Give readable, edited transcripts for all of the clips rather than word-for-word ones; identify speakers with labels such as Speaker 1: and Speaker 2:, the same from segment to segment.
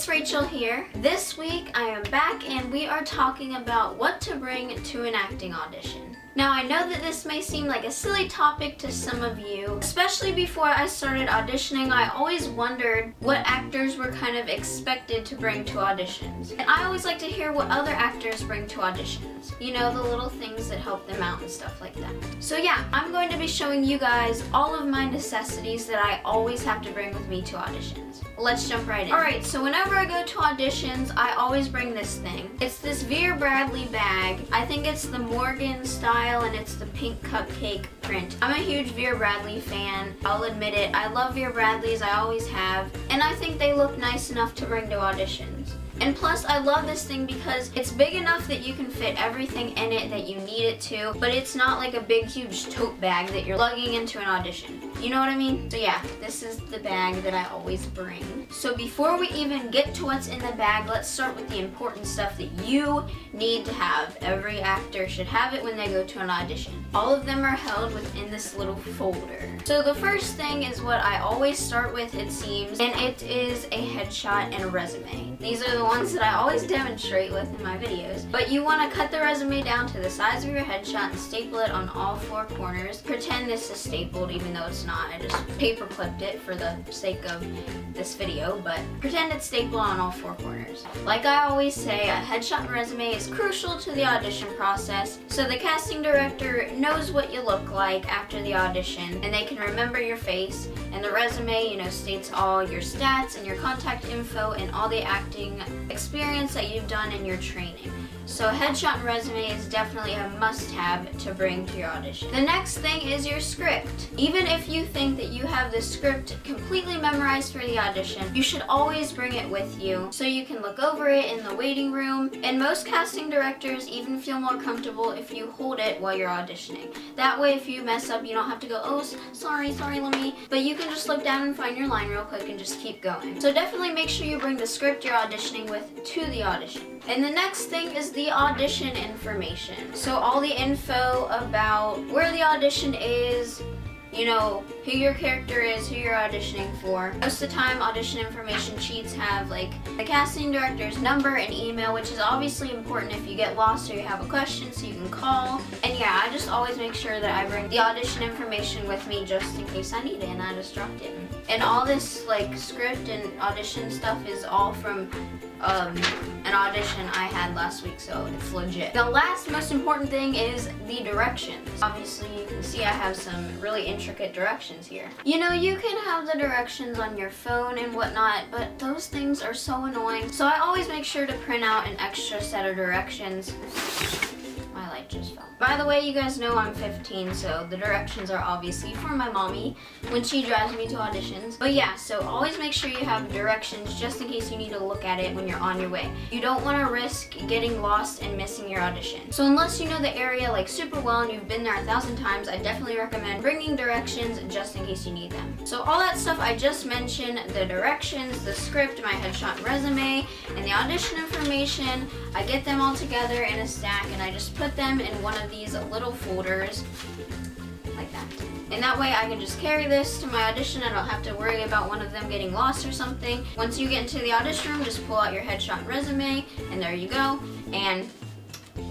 Speaker 1: it's Rachel here. This week I am back and we are talking about what to bring to an acting audition. Now I know that this may seem like a silly topic to some of you, especially before I started auditioning. I always wondered what actors were kind of expected to bring to auditions. And I always like to hear what other actors bring to auditions. You know, the little things that help them out and stuff like that. So yeah, I'm going to be showing you guys all of my necessities that I always have to bring with me to auditions. Let's jump right in. Alright, so whenever I go to auditions, I always bring this thing. It's this Vera Bradley bag. I think it's the Morgan style and it's the pink cupcake print. I'm a huge Vera Bradley fan. I'll admit it. I love Vera Bradley's, I always have. And I think they look nice enough to bring to auditions. And plus, I love this thing because it's big enough that you can fit everything in it that you need it to, but it's not like a big, huge tote bag that you're lugging into an audition. You know what I mean? So yeah, this is the bag that I always bring. So before we even get to what's in the bag, let's start with the important stuff that you need to have. Every actor should have it when they go to an audition. All of them are held within this little folder. So the first thing is what I always start with, it seems, and it is a headshot and a resume. These are the ones that I always demonstrate with in my videos. But you want to cut the resume down to the size of your headshot and staple it on all four corners. Pretend this is stapled even though it's not. I just paper clipped it for the sake of this video, but pretend it's stapled on all four corners. Like I always say, a headshot and resume is crucial to the audition process, so the casting director knows what you look like after the audition and they can remember your face, and the resume, you know, states all your stats and your contact info and all the acting experience that you've done in your training. So a headshot and resume is definitely a must-have to bring to your audition. The next thing is your script. Even if you think that you have the script completely memorized for the audition, you should always bring it with you so you can look over it in the waiting room, and most casting directors even feel more comfortable if you hold it while you're auditioning. That way if you mess up, you don't have to go, oh, sorry, let me, but you can just look down and find your line real quick and just keep going. So definitely make sure you bring the script you're auditioning with to the audition. And the next thing is the audition information. So all the info about where the audition is, you know, who your character is, who you're auditioning for. Most of the time, audition information sheets have like the casting director's number and email, which is obviously important if you get lost or you have a question so you can call. And yeah, I just always make sure that I bring the audition information with me just in case I need it and I just dropped it. And all this like script and audition stuff is all from an audition I had last week, so it's legit. The last most important thing is the directions. Obviously you can see I have some really intricate directions here. You know, you can have the directions on your phone and whatnot, but those things are so annoying. So I always make sure to print out an extra set of directions. My light just fell. By the way, you guys know I'm 15, so the directions are obviously for my mommy when she drives me to auditions. But yeah, so always make sure you have directions just in case you need to look at it when you're on your way. You don't want to risk getting lost and missing your audition. So unless you know the area like super well and you've been there 1,000 times, I definitely recommend bringing directions just in case you need them. So all that stuff I just mentioned, the directions, the script, my headshot and resume, and the audition information, I get them all together in a stack and I just put them in one of these little folders like that. And that way I can just carry this to my audition. I don't have to worry about one of them getting lost or something. Once you get into the audition room, just pull out your headshot and resume, and there you go. And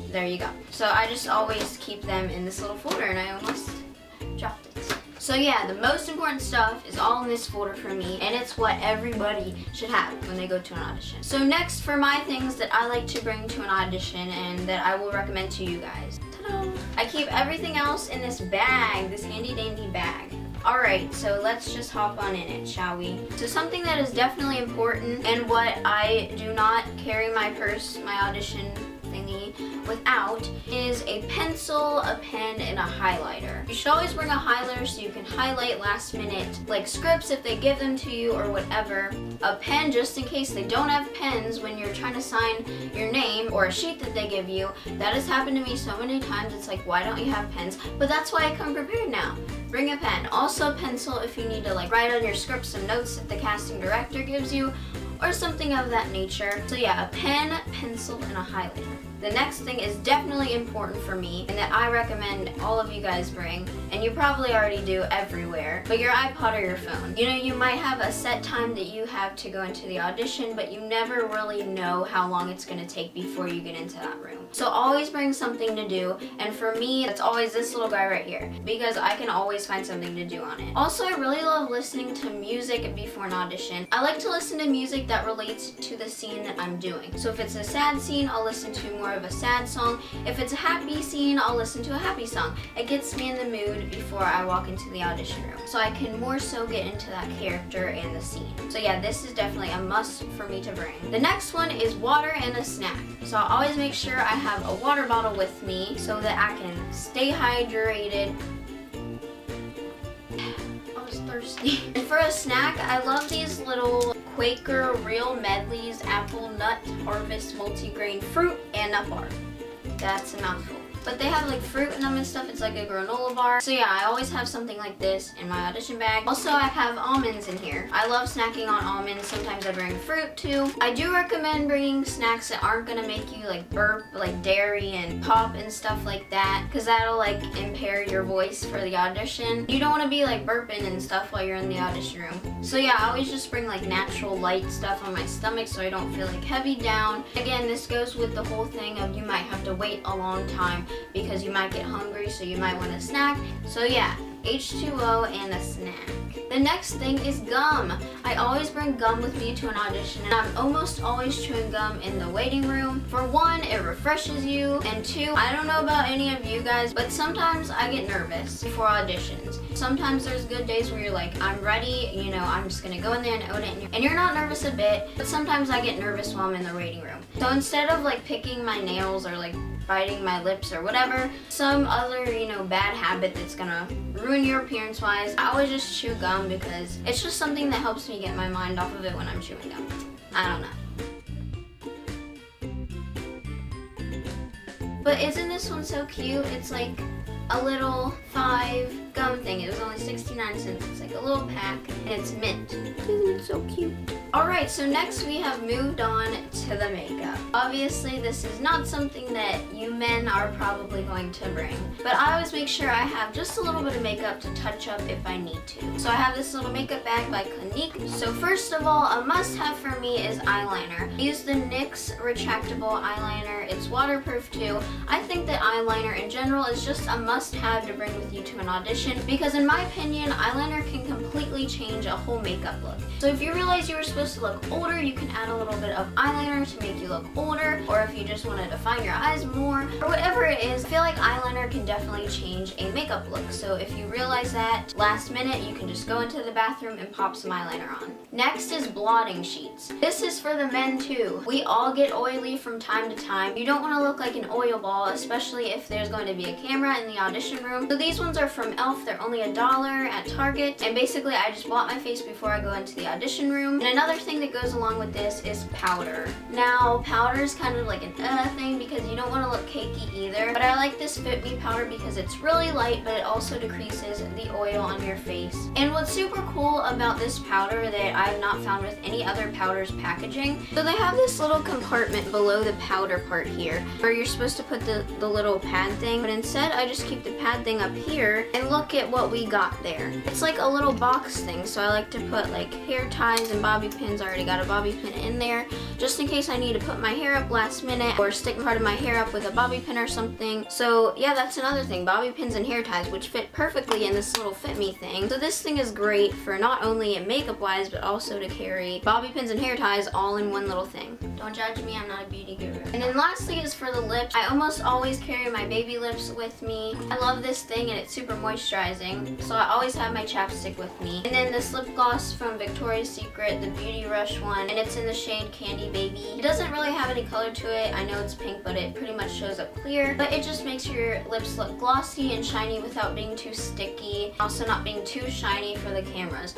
Speaker 1: there you go. So I just always keep them in this little folder, and I almost dropped it. So yeah, the most important stuff is all in this folder for me, and it's what everybody should have when they go to an audition. So next, for my things that I like to bring to an audition and that I will recommend to you guys. Ta-da! I keep everything else in this bag, this handy dandy bag. Alright, so let's just hop on in it, shall we? So something that is definitely important, and what I do not carry my purse, my audition thingy without, is a pencil, a pen, and a highlighter. You should always bring a highlighter so you can highlight last minute, like scripts if they give them to you or whatever. A pen just in case they don't have pens when you're trying to sign your name, or a sheet that they give you. That has happened to me so many times, it's like, why don't you have pens? But that's why I come prepared now. Bring a pen. Also a pencil if you need to like write on your script some notes that the casting director gives you, or something of that nature. So yeah, a pen, pencil, and a highlighter. The next thing is definitely important for me and that I recommend all of you guys bring, and you probably already do everywhere, but your iPod or your phone. You know, you might have a set time that you have to go into the audition, but you never really know how long it's going to take before you get into that room. So always bring something to do, and for me, it's always this little guy right here, because I can always find something to do on it. Also, I really love listening to music before an audition. I like to listen to music that relates to the scene that I'm doing. So if it's a sad scene, I'll listen to more of a sad song. If it's a happy scene, I'll listen to a happy song. It gets me in the mood before I walk into the audition room, so I can more so get into that character and the scene. So yeah, this is definitely a must for me to bring. The next one is water and a snack. So I'll always make sure I have a water bottle with me so that I can stay hydrated. I was thirsty. And for a snack, I love these little Quaker Real Medleys Apple Nut Harvest Multigrain Fruit and Nut Bar. That's a mouthful. But they have like fruit in them and stuff. It's like a granola bar. So yeah, I always have something like this in my audition bag. Also, I have almonds in here. I love snacking on almonds. Sometimes I bring fruit too. I do recommend bringing snacks that aren't gonna make you like burp, like dairy and pop and stuff like that, because that'll like impair your voice for the audition. You don't want to be like burping and stuff while you're in the audition room. So yeah, I always just bring like natural light stuff on my stomach so I don't feel like heavy down. Again, this goes with the whole thing of you might have to wait a long time because you might get hungry, so you might want a snack. So yeah, H2O and a snack. The next thing is gum. I always bring gum with me to an audition, and I'm almost always chewing gum in the waiting room. For one, it refreshes you, and two, I don't know about any of you guys, but sometimes I get nervous before auditions. Sometimes there's good days where you're like, I'm ready, you know, I'm just gonna go in there and own it, and you're not nervous a bit, but sometimes I get nervous while I'm in the waiting room. So instead of like picking my nails or like biting my lips or whatever, some other, you know, bad habit that's gonna ruin your appearance wise, I always just chew gum because it's just something that helps me get my mind off of it when I'm chewing gum. I don't know. But isn't this one so cute? It's like a little 5 gum thing. It was only 69 cents. It's like a little pack and it's mint. Isn't it so cute? Alright, so next we have moved on to the makeup. Obviously this is not something that you men are probably going to bring, but I always make sure I have just a little bit of makeup to touch up if I need to. So I have this little makeup bag by Clinique. So first of all, a must-have for me is eyeliner. I use the NYX retractable eyeliner. It's waterproof too. I think that eyeliner in general is just a must-have to bring with you to an audition because in my opinion, eyeliner can completely change a whole makeup look. So if you realize you were supposed to look older, you can add a little bit of eyeliner to make you look older, or if you just want to define your eyes more, or whatever it is, I feel like eyeliner can definitely change a makeup look. So if you realize that last minute, you can just go into the bathroom and pop some eyeliner on. Next is blotting sheets. This is for the men too. We all get oily from time to time. You don't want to look like an oil ball, especially if there's going to be a camera in the audition room. So these ones are from e.l.f. They're only $1 at Target, and basically I just blot my face before I go into the audition room. And another thing that goes along with this is powder. Now, powder is kind of like an thing because you don't want to look cakey either, but I like this Fit Me powder because it's really light, but it also decreases the oil on your face. And what's super cool about this powder that I have not found with any other powder's packaging, so they have this little compartment below the powder part here where you're supposed to put the little pad thing, but instead I just keep the pad thing up here and look at what we got there. It's like a little box thing, so I like to put like hair ties and bobby pins. I already got a bobby pin in there just in case I need to put my hair up last minute or stick part of my hair up with a bobby pin or something. So yeah, that's another thing, bobby pins and hair ties, which fit perfectly in this little Fit Me thing. So this thing is great for not only makeup wise but also to carry bobby pins and hair ties all in one little thing. Don't judge me, I'm not a beauty guru. And then lastly is for the lips. I almost always carry my baby lips with me. I love this thing and it's super moisturizing, so I always have my chapstick with me. And then this lip gloss from Victoria's Secret, the Beauty Rush one, and it's in the shade Candy Baby. It doesn't really have any color to it. I know it's pink, but it pretty much shows up clear. But it just makes your lips look glossy and shiny without being too sticky, also not being too shiny for the cameras.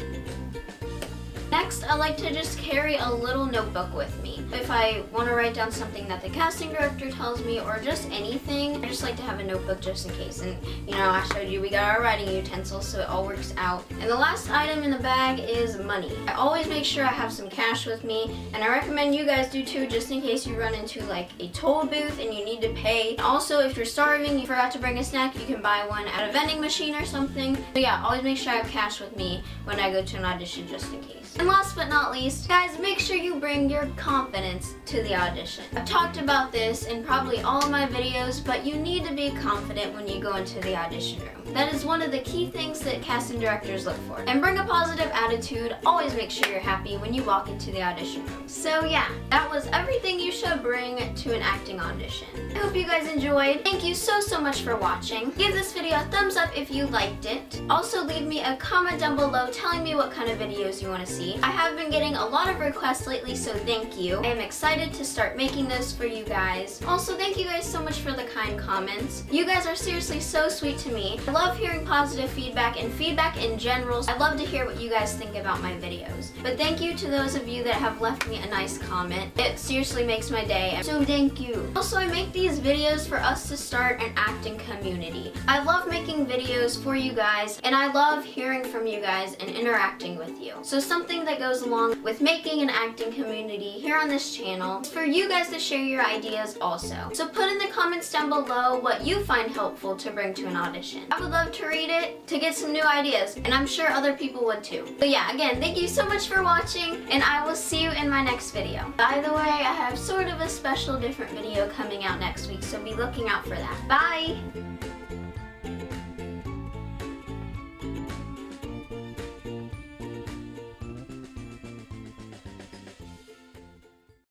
Speaker 1: Next, I like to just carry a little notebook with me. If I want to write down something that the casting director tells me or just anything, I just like to have a notebook just in case. And you know, I showed you we got our writing utensils, so it all works out. And the last item in the bag is money. I always make sure I have some cash with me, and I recommend you guys do too, just in case you run into like a toll booth and you need to pay. Also, if you're starving, you forgot to bring a snack, you can buy one at a vending machine or something. But yeah, always make sure I have cash with me when I go to an audition just in case. And last but not least, guys, make sure you bring your confidence to the audition. I've talked about this in probably all of my videos, but you need to be confident when you go into the audition room. That is one of the key things that casting directors look for. And bring a positive attitude. Always make sure you're happy when you walk into the audition room. So yeah, that was everything you should bring to an acting audition. I hope you guys enjoyed. Thank you so much for watching. Give this video a thumbs up if you liked it. Also, leave me a comment down below telling me what kind of videos you want to see. I have been getting a lot of requests lately, so thank you. I am excited to start making those for you guys. Also, thank you guys so much for the kind comments. You guys are seriously so sweet to me. I love hearing positive feedback and feedback in general. I love to hear what you guys think about my videos. But thank you to those of you that have left me a nice comment. It seriously makes my day, so thank you. Also, I make these videos for us to start an acting community. I love making videos for you guys, and I love hearing from you guys and interacting with you. So something that goes along with making an acting community here on this channel is for you guys to share your ideas also. So put in the comments down below what you find helpful to bring to an audition. I would love to read it to get some new ideas, and I'm sure other people would too. But yeah, again, thank you so much for watching, and I will see you in my next video. By the way, I have sort of a special different video coming out next week, so be looking out for that. Bye!